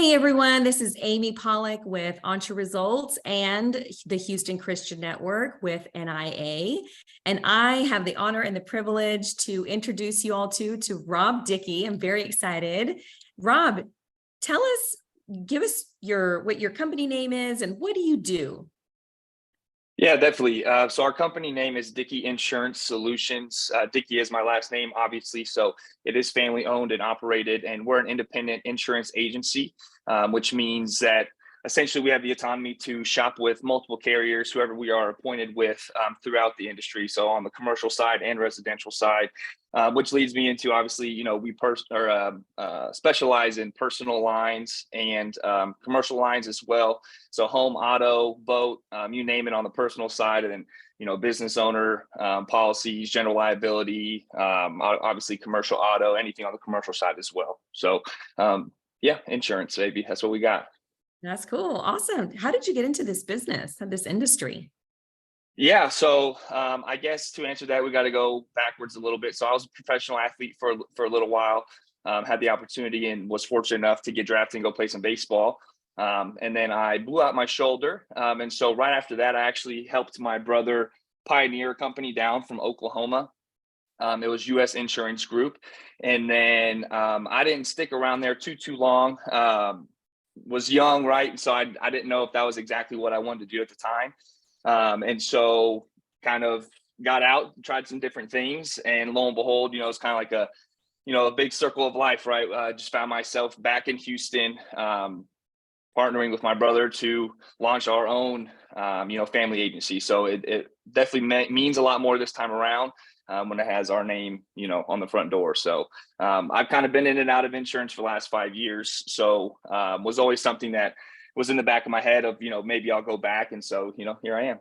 Hey everyone, this is Amy Polak with Entre Results and the Houston Christian Network with NIA. And I have the honor and the privilege to introduce you all to Rob Dickey. I'm very excited. Rob, tell us, give us what your company name is and what do you do? Yeah, definitely. So our company name is Dickey Insurance Solutions. Dickey is my last name, obviously. So it is family owned and operated, and we're an independent insurance agency, which means that essentially we have the autonomy to shop with multiple carriers, whoever we are appointed with throughout the industry. So on the commercial side and residential side, which leads me into obviously, we specialize in personal lines and commercial lines as well. So home, auto, boat, you name it on the personal side, and then business owner policies, general liability, obviously commercial auto, anything on the commercial side as well. So yeah, insurance, baby, that's what we got. That's cool. Awesome. How did you get into this business, this industry? Yeah, so I guess to answer that, we got to go backwards a little bit. So I was a professional athlete for a little while, had the opportunity and was fortunate enough to get drafted and go play some baseball. And then I blew out my shoulder. And so right after that, I actually helped my brother pioneer a company down from Oklahoma. It was U.S. Insurance Group. And then I didn't stick around there too long. Was young, right? And so I didn't know if that was exactly what I wanted to do at the time. And so kind of got out, tried some different things, and lo and behold, it's kind of like a big circle of life, right? Just found myself back in Houston, partnering with my brother to launch our own, family agency. So it definitely means a lot more this time around when it has our name, on the front door. So I've kind of been in and out of insurance for the last 5 years. So was always something that was in the back of my head of, maybe I'll go back. And so, here I am.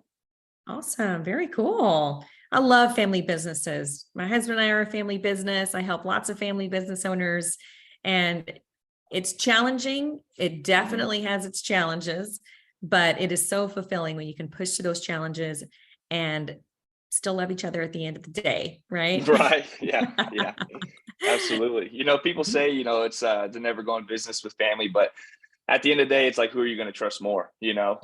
Awesome. Very cool. I love family businesses. My husband and I are a family business. I help lots of family business owners, and it's challenging. It definitely has its challenges, but it is so fulfilling when you can push through those challenges and still love each other at the end of the day, right? Right. Yeah. Yeah. Absolutely. People say, it's to never go in business with family, but at the end of the day, it's like, who are you going to trust more? Yeah.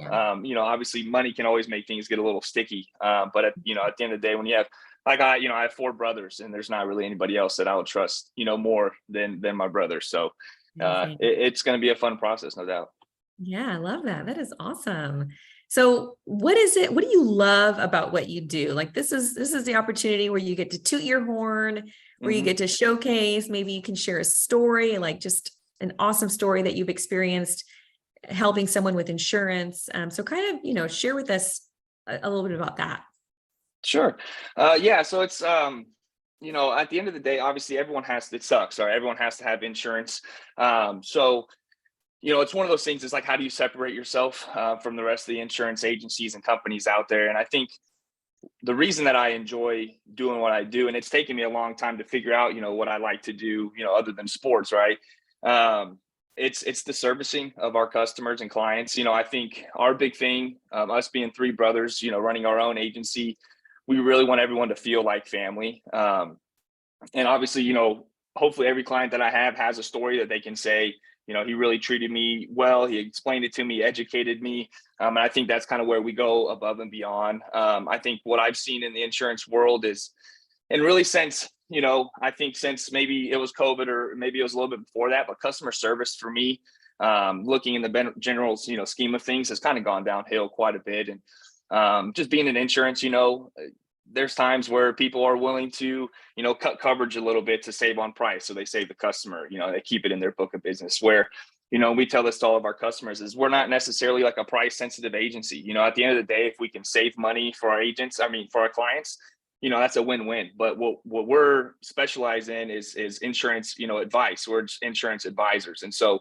Obviously money can always make things get a little sticky. But at the end of the day, when you have, like I have 4 brothers, and there's not really anybody else that I would trust, more than my brother. So it's going to be a fun process, no doubt. Yeah, I love that. That is awesome. So what is it? What do you love about what you do? Like this is the opportunity where you get to toot your horn, where you Mhm. get to showcase, maybe you can share a story, like just an awesome story that you've experienced helping someone with insurance. So kind of, share with us a little bit about that. Sure. Yeah. So it's, at the end of the day, obviously it sucks, right? Everyone has to have insurance. So it's one of those things. It's like, how do you separate yourself from the rest of the insurance agencies and companies out there? And I think the reason that I enjoy doing what I do, and it's taken me a long time to figure out, what I like to do, other than sports, right? It's the servicing of our customers and clients. I think our big thing, us being 3 brothers, running our own agency, we really want everyone to feel like family. And obviously, hopefully every client that I have has a story that they can say, he really treated me well. He explained it to me, educated me. And I think that's kind of where we go above and beyond. I think what I've seen in the insurance world is, and really since, I think since maybe it was COVID or maybe it was a little bit before that, but customer service for me, looking in the general, scheme of things, has kind of gone downhill quite a bit. And just being in insurance, there's times where people are willing to, cut coverage a little bit to save on price. So they save the customer, they keep it in their book of business, where, we tell this to all of our customers is we're not necessarily like a price sensitive agency. At the end of the day, if we can save money for our agents, for our clients, that's a win-win. But what we're specialized in is insurance, advice. We're just insurance advisors. And so,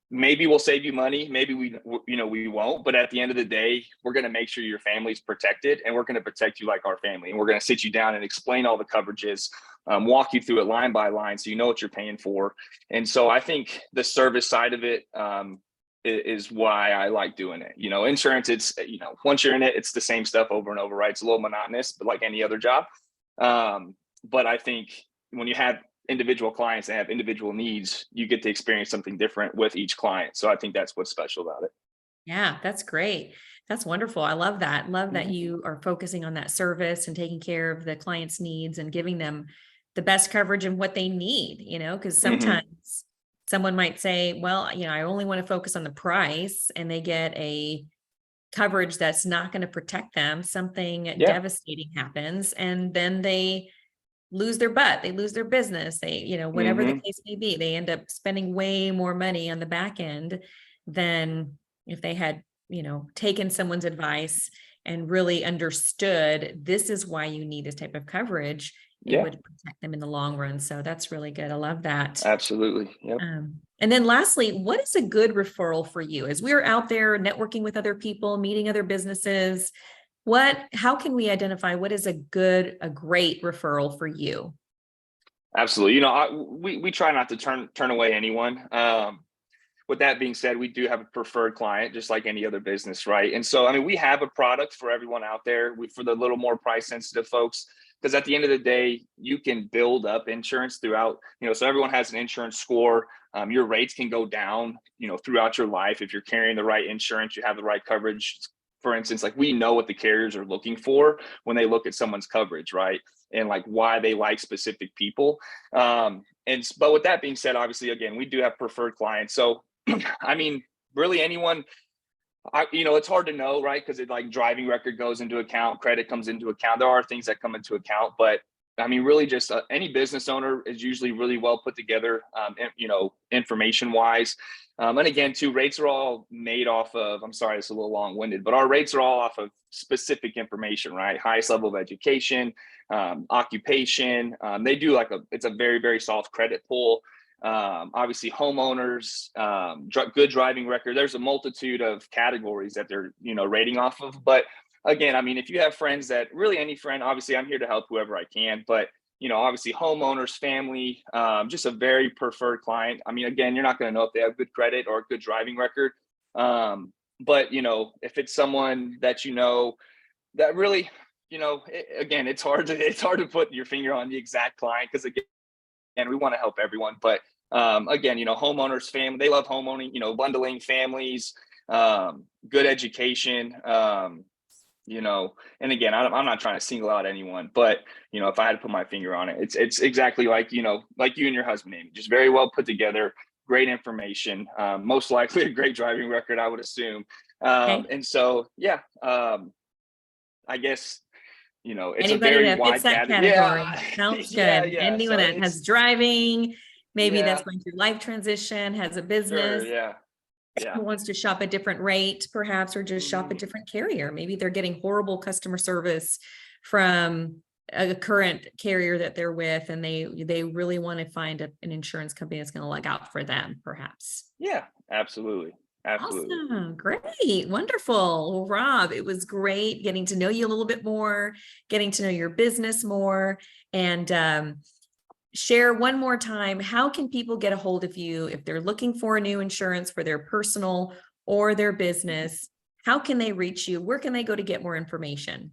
maybe we'll save you money, maybe we won't, but at the end of the day, we're going to make sure your family's protected, and we're going to protect you like our family. And we're going to sit you down and explain all the coverages, walk you through it line by line, so you know what you're paying for. And so I think the service side of it is why I like doing it. Insurance, it's, once you're in it, it's the same stuff over and over, right? It's a little monotonous, but like any other job. But I think when you have individual clients that have individual needs, you get to experience something different with each client. So I think that's what's special about it. Yeah, that's great. That's wonderful. I love that. Love that Mhm. you are focusing on that service and taking care of the client's needs and giving them the best coverage and what they need, because Mhm. sometimes someone might say, well, I only want to focus on the price, and they get a coverage that's not going to protect them. Something Yeah. devastating happens, and then they lose their butt, they lose their business, they, whatever the Mhm. case may be, they end up spending way more money on the back end than if they had, taken someone's advice and really understood this is why you need this type of coverage. It Yeah. would protect them in the long run. So that's really good. I love that. Absolutely. Yep. And then lastly, what is a good referral for you as we're out there networking with other people, meeting other businesses? How can we identify what is a great referral for you? Absolutely. We try not to turn away anyone. With that being said, we do have a preferred client, just like any other business, right? And so, I mean, we have a product for everyone out there. For the little more price sensitive folks, because at the end of the day, you can build up insurance throughout. So everyone has an insurance score. Your rates can go down, throughout your life if you're carrying the right insurance, you have the right coverage. For instance, like we know what the carriers are looking for when they look at someone's coverage, right? And like why they like specific people. But with that being said, obviously, again, we do have preferred clients. So I mean, really anyone, it's hard to know, right? Because like driving record goes into account, credit comes into account. There are things that come into account, but I mean, really just any business owner is usually really well put together, information wise. And again, too, rates are all made off of, I'm sorry, it's a little long winded, but our rates are all off of specific information, right? Highest level of education, occupation. They do it's a very, very soft credit pull. Obviously homeowners, good driving record. There's a multitude of categories that they're, rating off of. But again, I mean, if you have friends that really any friend, obviously I'm here to help whoever I can, but obviously homeowners, family, just a very preferred client. I mean, again, you're not going to know if they have good credit or a good driving record. But if it's someone that, that really, again, it's hard to put your finger on the exact client. Cause again, we want to help everyone, but again, homeowners, family, they love homeowning, bundling families, good education, and again, I'm not trying to single out anyone, but if I had to put my finger on it, it's exactly like, like you and your husband, Amy, just very well put together, great information, most likely a great driving record, I would assume. Okay. And so, yeah, I guess, it's a Anybody very that fits wide that category. category. Yeah. Sounds Yeah. good. Yeah. Anyone So that has driving, maybe that's yeah, going through life transition, has a sure. business, Yeah. Yeah. wants to shop a different rate, perhaps, or just shop a Mhm. different carrier. Maybe they're getting horrible customer service from a current carrier that they're with, and they really want to find an insurance company that's going to look out for them, perhaps. Yeah, absolutely. Absolutely. Awesome. Great. Wonderful. Well, Rob, it was great getting to know you a little bit more, getting to know your business more, and share one more time. How can people get a hold of you if they're looking for a new insurance for their personal or their business? How can they reach you? Where can they go to get more information?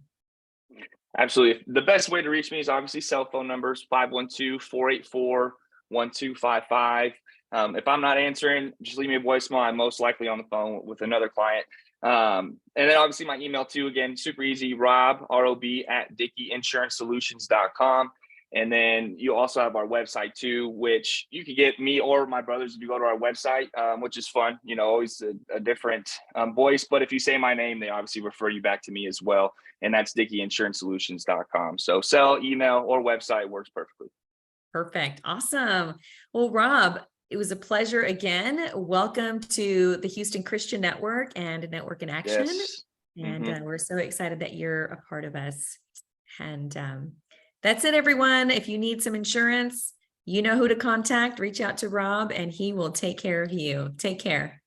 Absolutely. The best way to reach me is obviously cell phone numbers 512-484-1255. If I'm not answering, just leave me a voicemail. I'm most likely on the phone with another client. And then obviously my email too, again, super easy, Rob at DickeyInsuranceSolutions.com. And then you also have our website too, which you could get me or my brothers if you go to our website, which is fun, always a different voice. But if you say my name, they obviously refer you back to me as well. And that's DickeyInsuranceSolutions.com. So cell, email, or website works perfectly. Perfect. Awesome. Well, Rob, it was a pleasure again. Welcome to the Houston Christian Network and Network in Action. Yes. And Mm-hmm. we're so excited that you're a part of us. And that's it, everyone. If you need some insurance, you know who to contact. Reach out to Rob and he will take care of you. Take care.